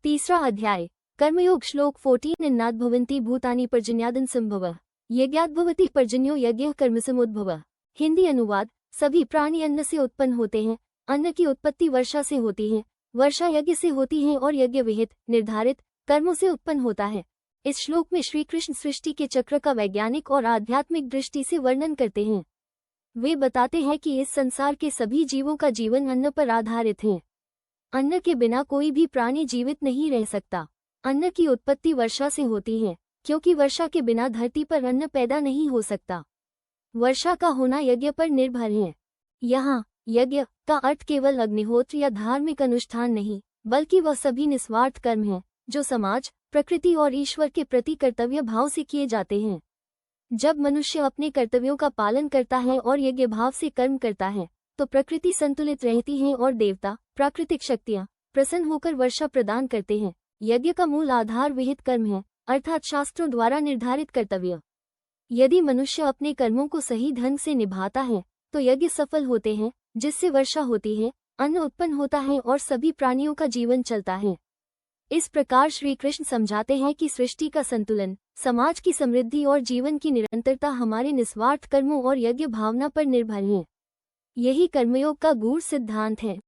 तीसरा अध्याय कर्मयोग श्लोक 14 इन्नाद्भवन्ति भूतानि पर्जन्यादन संभवः यज्ञाद्भवति पर्जन्यो यज्ञ कर्मसमुद्भवः। हिंदी अनुवाद। सभी प्राणी अन्न से उत्पन्न होते हैं। अन्न की उत्पत्ति वर्षा से होती है, वर्षा यज्ञ से होती है और यज्ञ विहित निर्धारित कर्मों से उत्पन्न होता है। इस श्लोक में श्री कृष्ण सृष्टि के चक्र का वैज्ञानिक और आध्यात्मिक दृष्टि से वर्णन करते हैं। वे बताते हैं कि इस संसार के सभी जीवों का जीवन अन्न पर आधारित है। अन्न के बिना कोई भी प्राणी जीवित नहीं रह सकता। अन्न की उत्पत्ति वर्षा से होती है, क्योंकि वर्षा के बिना धरती पर अन्न पैदा नहीं हो सकता। वर्षा का होना यज्ञ पर निर्भर है। यहाँ यज्ञ का अर्थ केवल अग्निहोत्र या धार्मिक अनुष्ठान नहीं, बल्कि वह सभी निस्वार्थ कर्म हैं जो समाज, प्रकृति और ईश्वर के प्रति कर्तव्य भाव से किए जाते हैं। जब मनुष्य अपने कर्तव्यों का पालन करता है और यज्ञ भाव से कर्म करता है, तो प्रकृति संतुलित रहती है और देवता, प्राकृतिक शक्तियाँ प्रसन्न होकर वर्षा प्रदान करते हैं। यज्ञ का मूल आधार विहित कर्म है, अर्थात शास्त्रों द्वारा निर्धारित कर्तव्य। यदि मनुष्य अपने कर्मों को सही ढंग से निभाता है तो यज्ञ सफल होते हैं, जिससे वर्षा होती है, अन्न उत्पन्न होता है और सभी प्राणियों का जीवन चलता है। इस प्रकार श्री कृष्ण समझाते हैं कि सृष्टि का संतुलन, समाज की समृद्धि और जीवन की निरंतरता हमारे निस्वार्थ कर्मों और यज्ञ भावना पर निर्भर है। यही कर्मयोग का गूढ़ सिद्धांत है।